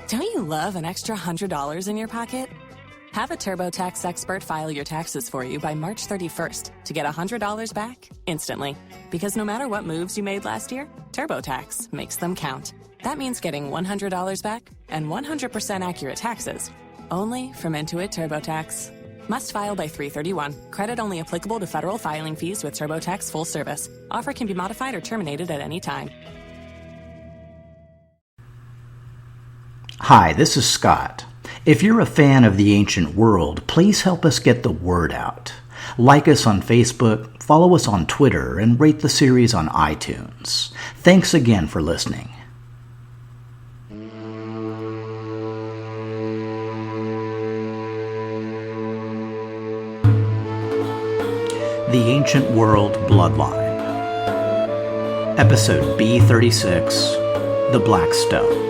Don't you love an extra $100 in your pocket? Have a TurboTax expert file your taxes for you by March 31st to get $100 back instantly. Because no matter what moves you made last year, TurboTax makes them count. That means getting $100 back and 100% accurate taxes, only from Intuit TurboTax. Must file by 3/31. Credit only applicable to federal filing fees with TurboTax full service. Offer can be modified or terminated at any time. Hi, this is Scott. If you're a fan of the ancient world, please help us get the word out. Like us on Facebook, follow us on Twitter, and rate the series on iTunes. Thanks again for listening. The Ancient World Bloodline. Episode B36, The Black Stone.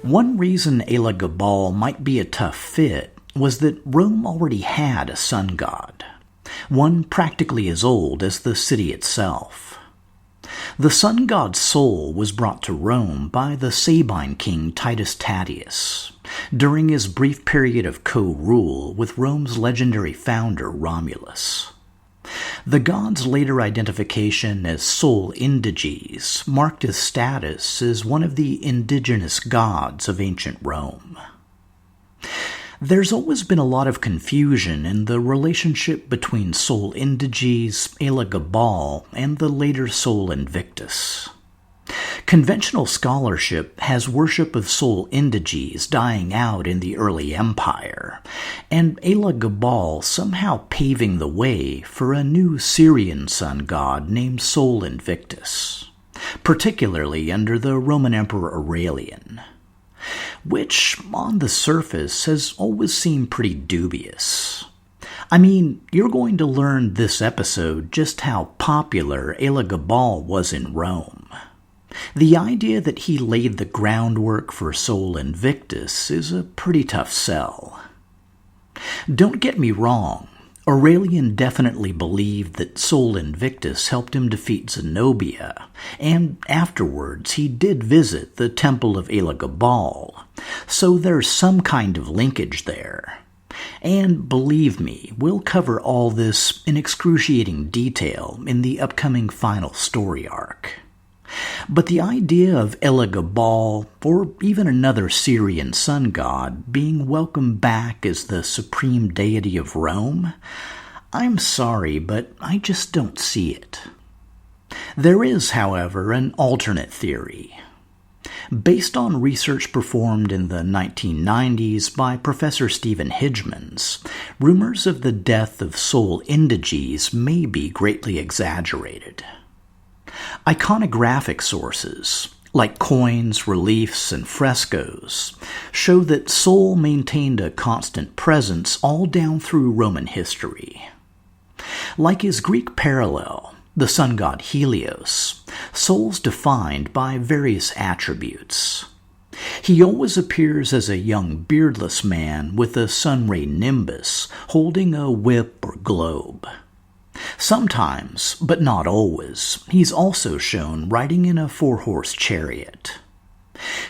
One reason Elagabalus might be a tough fit was that Rome already had a sun god, one practically as old as the city itself. The sun god's soul was brought to Rome by the Sabine king Titus Tatius during his brief period of co-rule with Rome's legendary founder Romulus. The god's later identification as Sol Indiges marked his status as one of the indigenous gods of ancient Rome. There's always been a lot of confusion in the relationship between Sol Indiges, Elagabalus, and the later Sol Invictus. Conventional scholarship has worship of Sol Indiges dying out in the early empire, and Elagabalus somehow paving the way for a new Syrian sun god named Sol Invictus, particularly under the Roman Emperor Aurelian, which, on the surface, has always seemed pretty dubious. I mean, you're going to learn this episode just how popular Elagabalus was in Rome. The idea that he laid the groundwork for Sol Invictus is a pretty tough sell. Don't get me wrong, Aurelian definitely believed that Sol Invictus helped him defeat Zenobia, and afterwards he did visit the Temple of Elagabalus, so there's some kind of linkage there. And believe me, we'll cover all this in excruciating detail in the upcoming final story arc. But the idea of Elagabalus, or even another Syrian sun god, being welcomed back as the supreme deity of Rome, I'm sorry, but I just don't see it. There is, however, an alternate theory. Based on research performed in the 1990s by Professor Stephen Hidgmans, rumors of the death of Sol Indiges may be greatly exaggerated. Iconographic sources, like coins, reliefs, and frescoes, show that Sol maintained a constant presence all down through Roman history. Like his Greek parallel, the sun god Helios, Sol's defined by various attributes. He always appears as a young beardless man with a sun-ray nimbus, holding a whip or globe. Sometimes, but not always, he's also shown riding in a four-horse chariot.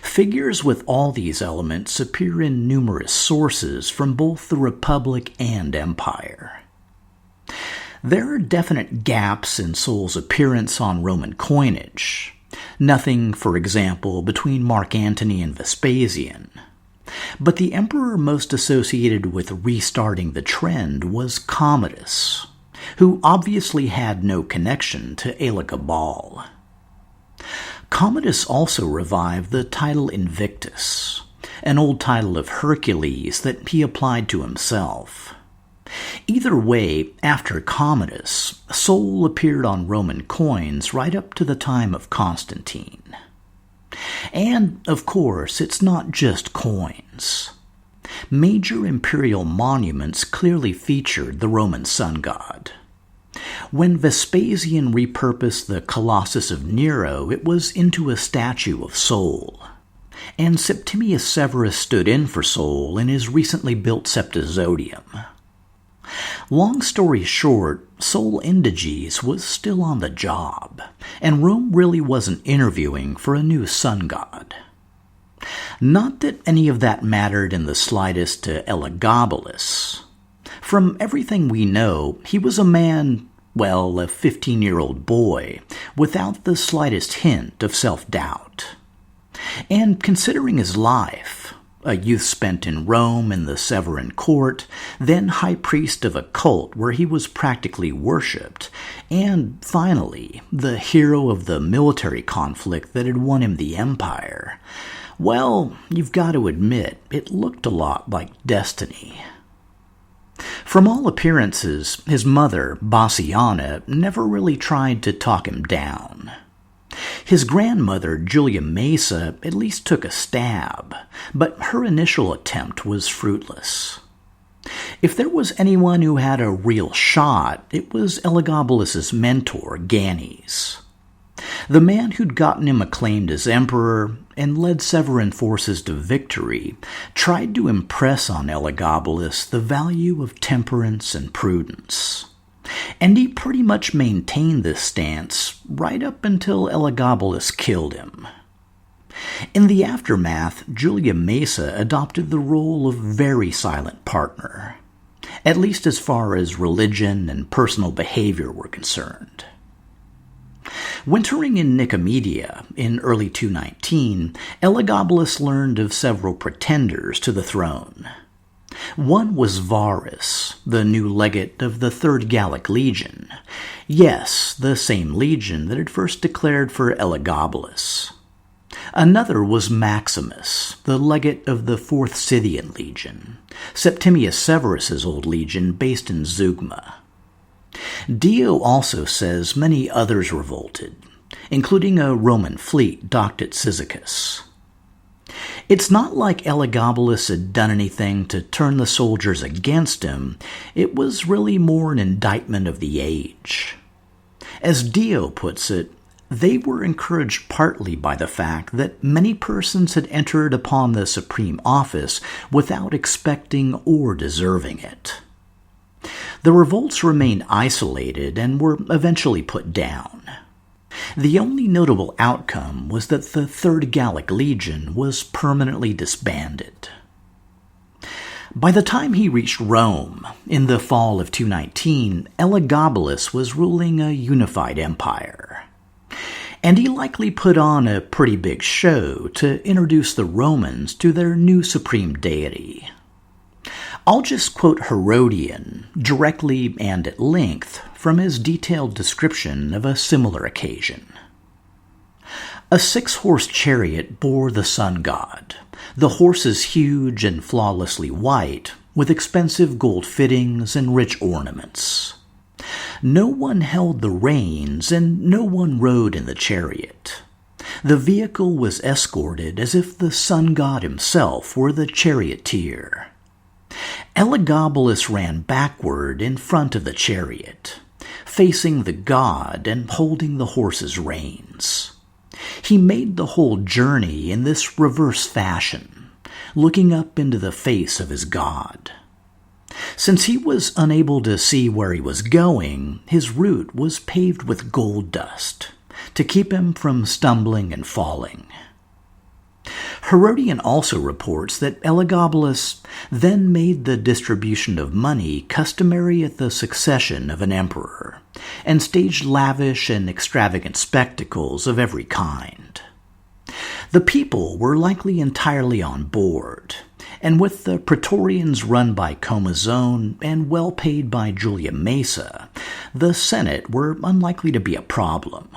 Figures with all these elements appear in numerous sources from both the Republic and Empire. There are definite gaps in Sol's appearance on Roman coinage. Nothing, for example, between Mark Antony and Vespasian. But the emperor most associated with restarting the trend was Commodus, who obviously had no connection to Elagabalus. Commodus also revived the title Invictus, an old title of Hercules that he applied to himself. Either way, after Commodus, Sol appeared on Roman coins right up to the time of Constantine. And, of course, it's not just coins. Major imperial monuments clearly featured the Roman sun god. When Vespasian repurposed the Colossus of Nero, it was into a statue of Sol. And Septimius Severus stood in for Sol in his recently built Septizodium. Long story short, Sol Indiges was still on the job, and Rome really wasn't interviewing for a new sun god. Not that any of that mattered in the slightest to Elagabalus. From everything we know, he was a man, well, a 15-year-old boy, without the slightest hint of self-doubt. And considering his life, a youth spent in Rome in the Severan court, then high priest of a cult where he was practically worshipped, and finally, the hero of the military conflict that had won him the empire, well, you've got to admit, it looked a lot like destiny. From all appearances, his mother, Bassiana, never really tried to talk him down. His grandmother, Julia Maesa, at least took a stab, but her initial attempt was fruitless. If there was anyone who had a real shot, it was Elagabalus's mentor, Gannes. The man who'd gotten him acclaimed as emperor and led Severan forces to victory tried to impress on Elagabalus the value of temperance and prudence. And he pretty much maintained this stance right up until Elagabalus killed him. In the aftermath, Julia Maesa adopted the role of very silent partner, at least as far as religion and personal behavior were concerned. Wintering in Nicomedia in early 219, Elagabalus learned of several pretenders to the throne. One was Varus, the new legate of the Third Gallic Legion. Yes, the same legion that had first declared for Elagabalus. Another was Maximus, the legate of the Fourth Scythian Legion, Septimius Severus's old legion based in Zeugma. Dio also says many others revolted, including a Roman fleet docked at Cyzicus. It's not like Elagabalus had done anything to turn the soldiers against him. It was really more an indictment of the age. As Dio puts it, they were encouraged partly by the fact that many persons had entered upon the supreme office without expecting or deserving it. The revolts remained isolated and were eventually put down. The only notable outcome was that the Third Gallic Legion was permanently disbanded. By the time he reached Rome, in the fall of 219, Elagabalus was ruling a unified empire. And he likely put on a pretty big show to introduce the Romans to their new supreme deity. I'll just quote Herodian, directly and at length, from his detailed description of a similar occasion. A 6-horse chariot bore the sun god, the horses huge and flawlessly white, with expensive gold fittings and rich ornaments. No one held the reins, and no one rode in the chariot. The vehicle was escorted as if the sun god himself were the charioteer. Elagabalus ran backward in front of the chariot, facing the god and holding the horse's reins. He made the whole journey in this reverse fashion, looking up into the face of his god. Since he was unable to see where he was going, his route was paved with gold dust to keep him from stumbling and falling. Herodian also reports that Elagabalus then made the distribution of money customary at the succession of an emperor, and staged lavish and extravagant spectacles of every kind. The people were likely entirely on board, and with the praetorians run by Comazone and well paid by Julia Maesa, the Senate were unlikely to be a problem.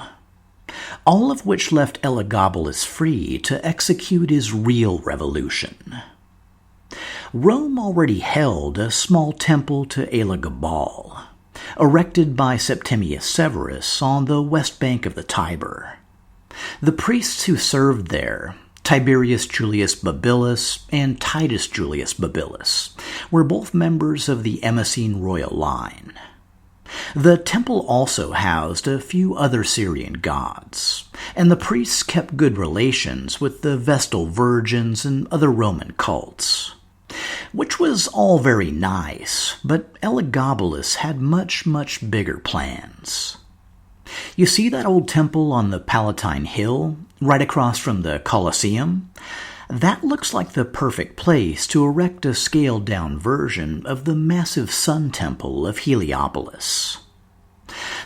All of which left Elagabalus free to execute his real revolution. Rome already held a small temple to Elagabal, erected by Septimius Severus on the west bank of the Tiber. The priests who served there, Tiberius Julius Babylas and Titus Julius Babylas, were both members of the Emesene royal line. The temple also housed a few other Syrian gods, and the priests kept good relations with the Vestal Virgins and other Roman cults. which was all very nice, but Elagabalus had much, much bigger plans. You see that old temple on the Palatine Hill, right across from the Colosseum? That looks like the perfect place to erect a scaled-down version of the massive sun temple of Heliopolis.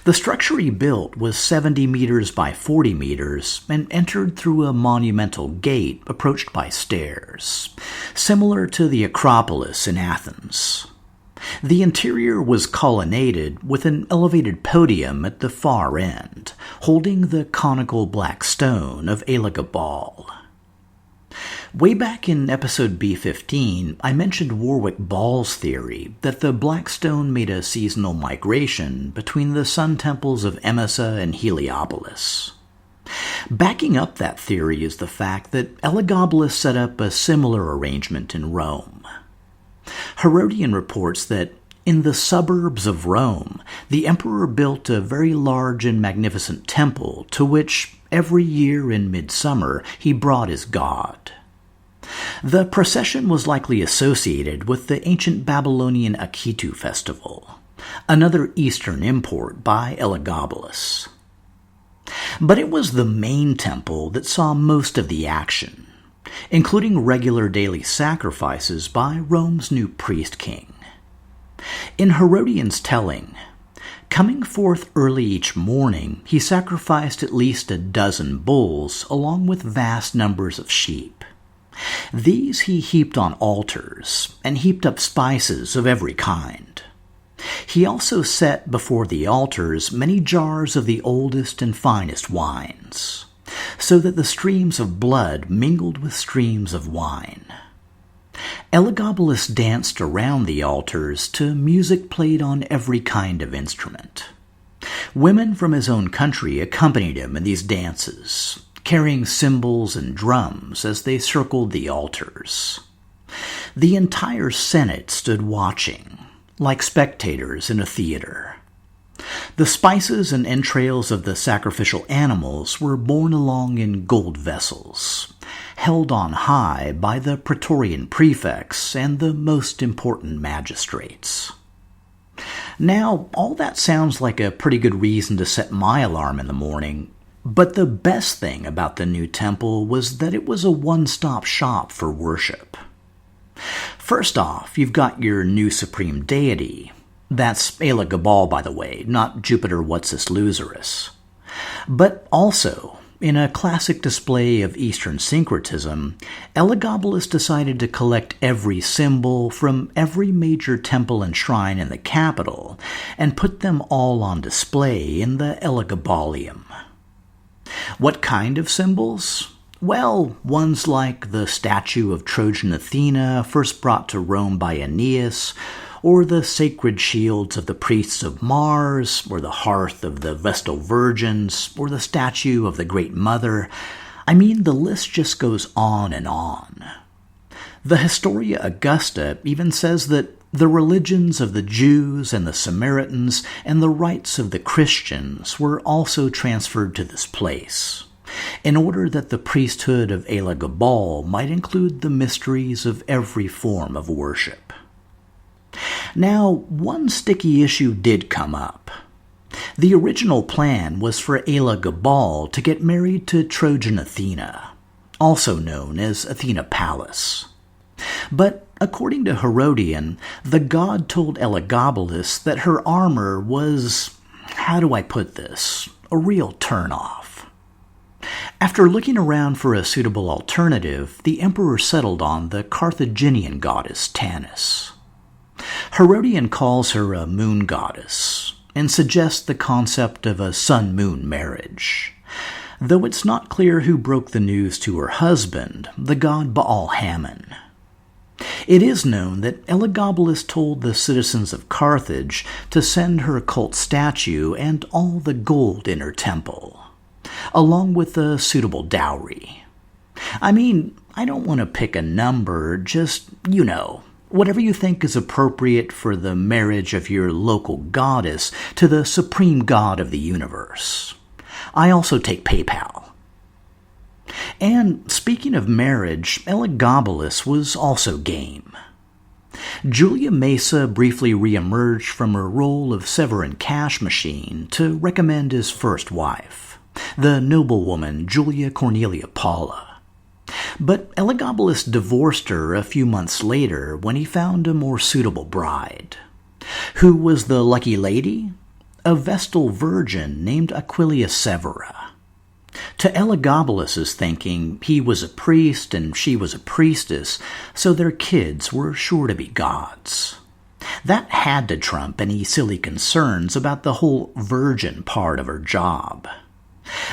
The structure he built was 70 meters by 40 meters and entered through a monumental gate approached by stairs, similar to the Acropolis in Athens. The interior was colonnaded with an elevated podium at the far end, holding the conical black stone of Elagabal. Way back in episode B15, I mentioned Warwick Ball's theory that the black stone made a seasonal migration between the sun temples of Emesa and Heliopolis. Backing up that theory is the fact that Elagabalus set up a similar arrangement in Rome. Herodian reports that in the suburbs of Rome, the emperor built a very large and magnificent temple to which, every year in midsummer, he brought his god. The procession was likely associated with the ancient Babylonian Akitu festival, another Eastern import by Elagabalus. But it was the main temple that saw most of the action, including regular daily sacrifices by Rome's new priest-king. In Herodian's telling, coming forth early each morning, he sacrificed at least 12 bulls along with vast numbers of sheep. These he heaped on altars, and heaped up spices of every kind. He also set before the altars many jars of the oldest and finest wines, so that the streams of blood mingled with streams of wine. Elagabalus danced around the altars to music played on every kind of instrument. Women from his own country accompanied him in these dances, carrying cymbals and drums as they circled the altars. The entire Senate stood watching, like spectators in a theater. The spices and entrails of the sacrificial animals were borne along in gold vessels, held on high by the praetorian prefects and the most important magistrates. Now, all that sounds like a pretty good reason to set my alarm in the morning, but the best thing about the new temple was that it was a one-stop shop for worship. First off, you've got your new supreme deity. That's Elagabal, by the way, not Jupiter Whatsis Loserus. But also, in a classic display of Eastern syncretism, Elagabalus decided to collect every symbol from every major temple and shrine in the capital and put them all on display in the Elagabalium. What kind of symbols? Well, ones like the statue of Trojan Athena first brought to Rome by Aeneas, or the sacred shields of the priests of Mars, or the hearth of the Vestal Virgins, or the statue of the Great Mother. I mean, the list just goes on and on. The Historia Augusta even says that the religions of the Jews and the Samaritans and the rites of the Christians were also transferred to this place, in order that the priesthood of Elagabal might include the mysteries of every form of worship. Now, one sticky issue did come up. The original plan was for Elagabal to get married to Trojan Athena, also known as Athena Pallas. But according to Herodian, the god told Elagabalus that her armor was, how do I put this, a real turn-off. After looking around for a suitable alternative, the emperor settled on the Carthaginian goddess Tanis. Herodian calls her a moon goddess, and suggests the concept of a sun-moon marriage, though it's not clear who broke the news to her husband, the god Baal-Hamon. It is known that Elagabalus told the citizens of Carthage to send her a cult statue and all the gold in her temple, along with a suitable dowry. I mean, I don't want to pick a number, just, whatever you think is appropriate for the marriage of your local goddess to the supreme god of the universe. I also take PayPal. And speaking of marriage, Elagabalus was also game. Julia Maesa briefly re-emerged from her role of Severan cash machine to recommend his first wife, the noblewoman Julia Cornelia Paula. But Elagabalus divorced her a few months later when he found a more suitable bride. Who was the lucky lady? A Vestal virgin named Aquilia Severa. To Elagabalus's thinking, he was a priest and she was a priestess, so their kids were sure to be gods. That had to trump any silly concerns about the whole virgin part of her job.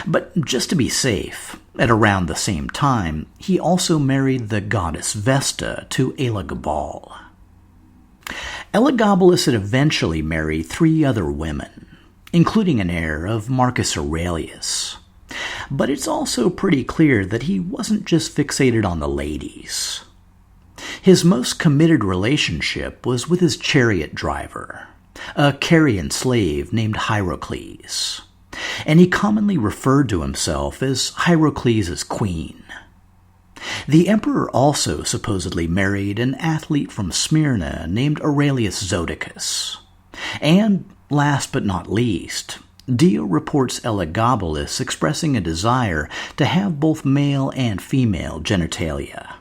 But just to be safe, at around the same time, he also married the goddess Vesta to Elagabal. Elagabalus had eventually married 3 other women, including an heir of Marcus Aurelius. But it's also pretty clear that he wasn't just fixated on the ladies. His most committed relationship was with his chariot driver, a Carian slave named Hierocles, and he commonly referred to himself as Hierocles' queen. The emperor also supposedly married an athlete from Smyrna named Aurelius Zodicus. And last but not least, Dio reports Elagabalus expressing a desire to have both male and female genitalia.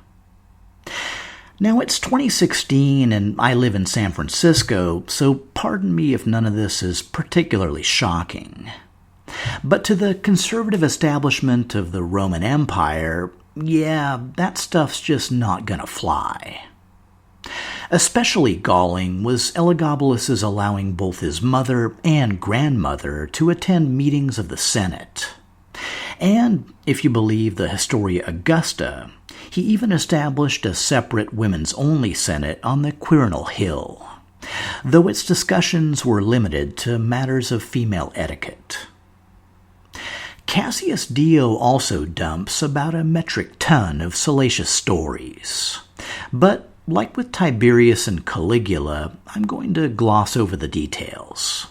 Now, it's 2016 and I live in San Francisco, so pardon me if none of this is particularly shocking. But to the conservative establishment of the Roman Empire, yeah, that stuff's just not gonna fly. Especially galling was Elagabalus' allowing both his mother and grandmother to attend meetings of the Senate. And, if you believe the Historia Augusta, he even established a separate women's-only Senate on the Quirinal Hill, though its discussions were limited to matters of female etiquette. Cassius Dio also dumps about a metric ton of salacious stories, but like with Tiberius and Caligula, I'm going to gloss over the details.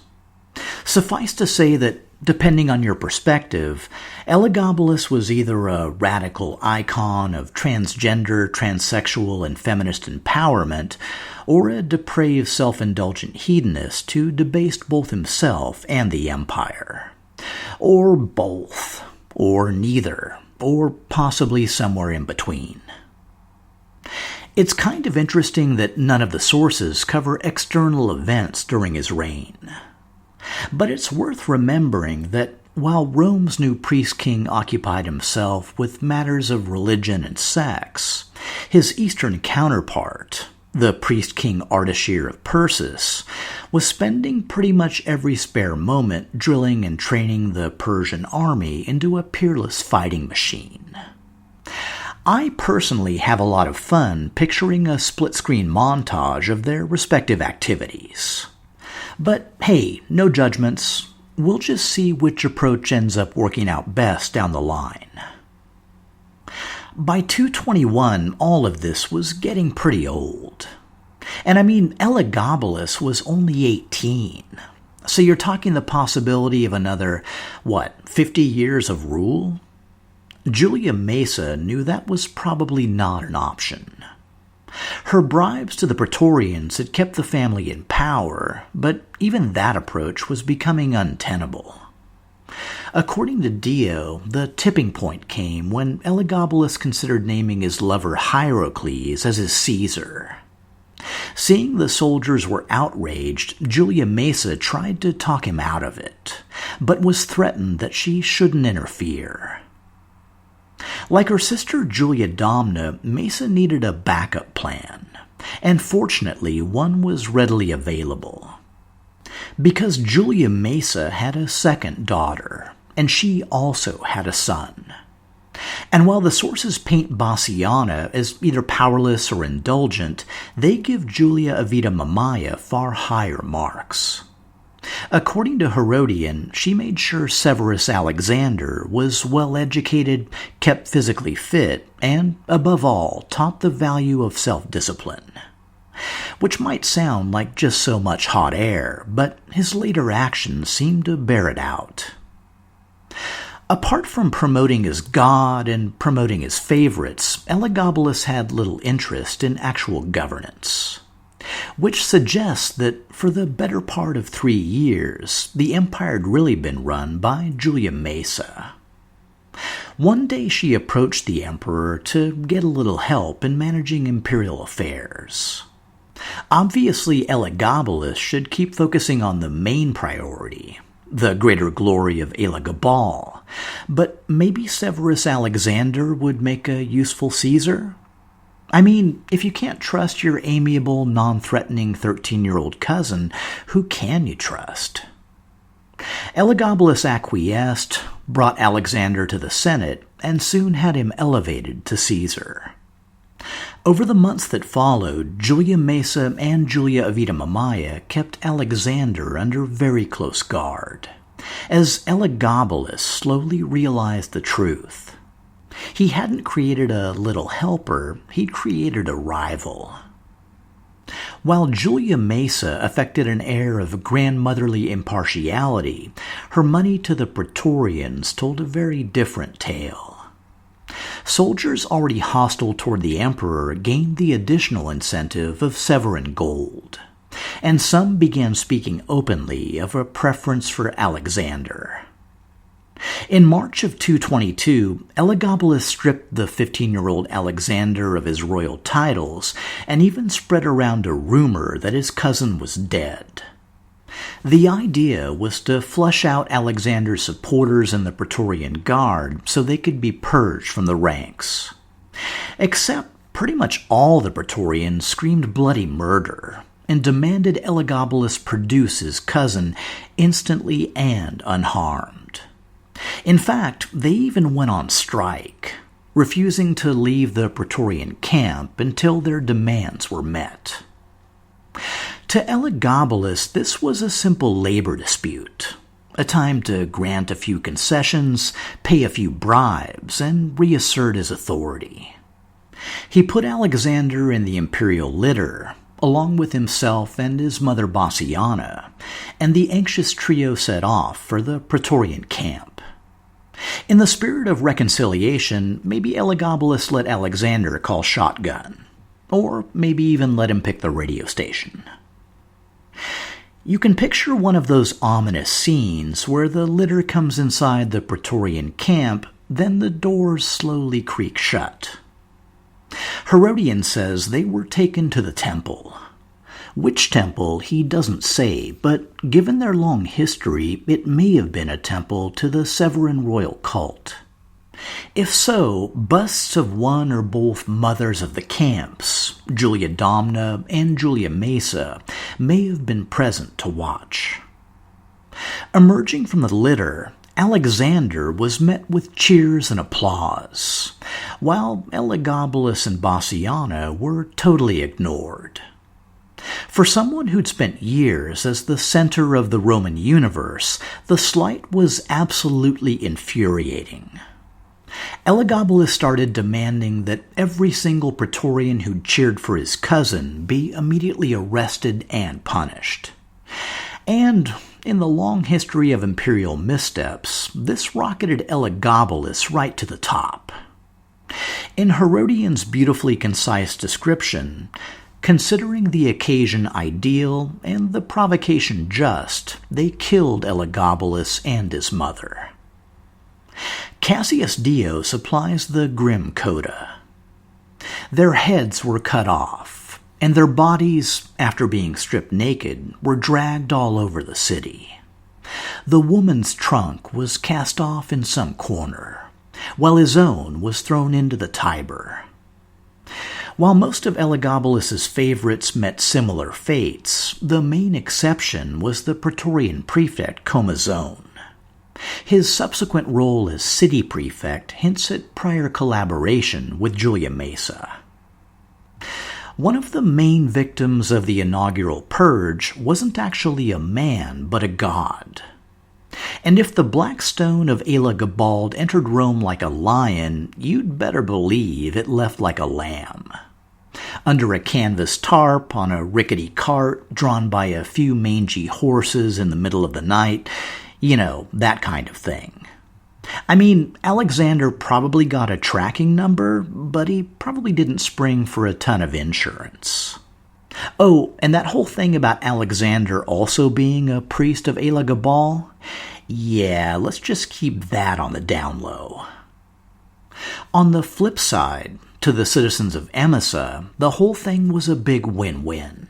Suffice to say that, depending on your perspective, Elagabalus was either a radical icon of transgender, transsexual, and feminist empowerment, or a depraved self-indulgent hedonist who debased both himself and the empire. Or both, or neither, or possibly somewhere in between. It's kind of interesting that none of the sources cover external events during his reign. But it's worth remembering that while Rome's new priest-king occupied himself with matters of religion and sex, his eastern counterpart, the priest-king Ardashir of Persis, was spending pretty much every spare moment drilling and training the Persian army into a peerless fighting machine. I personally have a lot of fun picturing a split-screen montage of their respective activities. But hey, no judgments. We'll just see which approach ends up working out best down the line. By 221, all of this was getting pretty old. And I mean, Elagabalus was only 18. So you're talking the possibility of another, 50 years of rule? Julia Maesa knew that was probably not an option. Her bribes to the Praetorians had kept the family in power, but even that approach was becoming untenable. According to Dio, the tipping point came when Elagabalus considered naming his lover Hierocles as his Caesar. Seeing the soldiers were outraged, Julia Maesa tried to talk him out of it, but was threatened that she shouldn't interfere. Like her sister Julia Domna, Maesa needed a backup plan, and fortunately one was readily available. Because Julia Maesa had a second daughter, and she also had a son. And while the sources paint Bassiana as either powerless or indulgent, they give Julia Avita Mamaia far higher marks. According to Herodian, she made sure Severus Alexander was well-educated, kept physically fit, and, above all, taught the value of self-discipline. Which might sound like just so much hot air, but his later actions seem to bear it out. Apart from promoting his god and promoting his favorites, Elagabalus had little interest in actual governance. which suggests that for the better part of 3 years, the empire had really been run by Julia Maesa. One day she approached the emperor to get a little help in managing imperial affairs. Obviously, Elagabalus should keep focusing on the main priority, the greater glory of Elagabal, but maybe Severus Alexander would make a useful Caesar? I mean, if you can't trust your amiable, non-threatening 13-year-old cousin, who can you trust? Elagabalus acquiesced, brought Alexander to the Senate, and soon had him elevated to Caesar. Over the months that followed, Julia Maesa and Julia of Idumea kept Alexander under very close guard, as Elagabalus slowly realized the truth. He hadn't created a little helper, he'd created a rival. While Julia Maesa affected an air of grandmotherly impartiality, her money to the Praetorians told a very different tale. Soldiers already hostile toward the emperor gained the additional incentive of Severan gold, and some began speaking openly of a preference for Alexander. In March of 222, Elagabalus stripped the 15-year-old Alexander of his royal titles and even spread around a rumor that his cousin was dead. The idea was to flush out Alexander's supporters in the Praetorian Guard so they could be purged from the ranks. Except pretty much all the Praetorians screamed bloody murder and demanded Elagabalus produce his cousin instantly and unharmed. In fact, they even went on strike, refusing to leave the Praetorian camp until their demands were met. To Elagabalus, this was a simple labor dispute, a time to grant a few concessions, pay a few bribes, and reassert his authority. He put Alexander in the imperial litter, along with himself and his mother Bassiana, and the anxious trio set off for the Praetorian camp. In the spirit of reconciliation, maybe Elagabalus let Alexander call shotgun, or maybe even let him pick the radio station. You can picture one of those ominous scenes where the litter comes inside the Praetorian camp, then the doors slowly creak shut. Herodian says they were taken to the temple. Which temple, he doesn't say, but given their long history, it may have been a temple to the Severan royal cult. If so, busts of one or both mothers of the camps, Julia Domna and Julia Maesa, may have been present to watch. Emerging from the litter, Alexander was met with cheers and applause, while Elagabalus and Bassiana were totally ignored. For someone who'd spent years as the center of the Roman universe, the slight was absolutely infuriating. Elagabalus started demanding that every single Praetorian who'd cheered for his cousin be immediately arrested and punished. And in the long history of imperial missteps, this rocketed Elagabalus right to the top. In Herodian's beautifully concise description, considering the occasion ideal and the provocation just, they killed Elagabalus and his mother. Cassius Dio supplies the grim coda. Their heads were cut off, and their bodies, after being stripped naked, were dragged all over the city. The woman's trunk was cast off in some corner, while his own was thrown into the Tiber. While most of Elagabalus's favorites met similar fates, the main exception was the Praetorian prefect Comazone. His subsequent role as city prefect hints at prior collaboration with Julia Maesa. One of the main victims of the inaugural purge wasn't actually a man, but a god. And if the black stone of Elagabal entered Rome like a lion, you'd better believe it left like a lamb. Under a canvas tarp, on a rickety cart, drawn by a few mangy horses in the middle of the night, you know, that kind of thing. I mean, Alexander probably got a tracking number, but he probably didn't spring for a ton of insurance. Oh, and that whole thing about Alexander also being a priest of Elagabal? Yeah, let's just keep that on the down low. On the flip side, to the citizens of Emesa, the whole thing was a big win-win.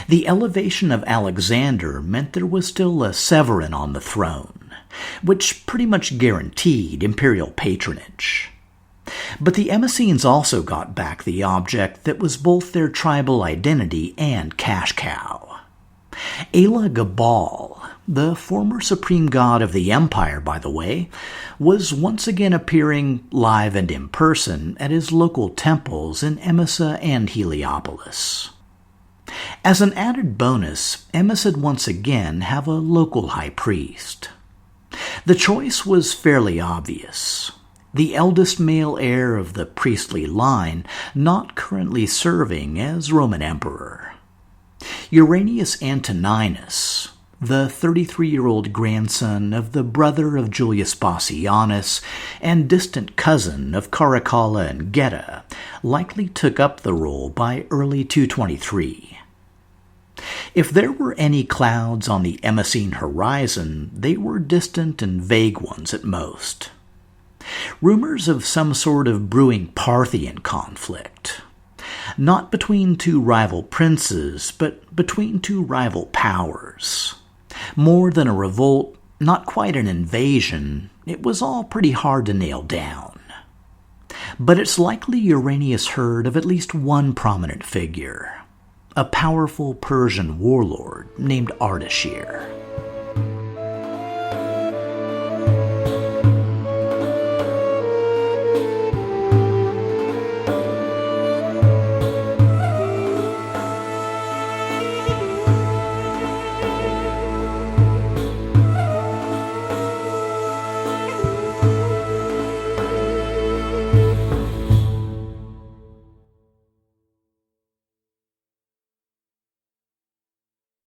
The elevation of Alexander meant there was still a Severan on the throne, which pretty much guaranteed imperial patronage. But the Emesines also got back the object that was both their tribal identity and cash cow. Elagabal, the former supreme god of the empire, by the way, was once again appearing live and in person at his local temples in Emesa and Heliopolis. As an added bonus, Emesa would once again have a local high priest. The choice was fairly obvious. The eldest male heir of the priestly line, not currently serving as Roman emperor. Uranius Antoninus, the 33-year-old grandson of the brother of Julius Bassianus and distant cousin of Caracalla and Geta, likely took up the role by early 223. If there were any clouds on the Emesine horizon, they were distant and vague ones at most. Rumors of some sort of brewing Parthian conflict. Not between two rival princes, but between two rival powers. More than a revolt, not quite an invasion, it was all pretty hard to nail down. But it's likely Uranius heard of at least one prominent figure, a powerful Persian warlord named Ardashir.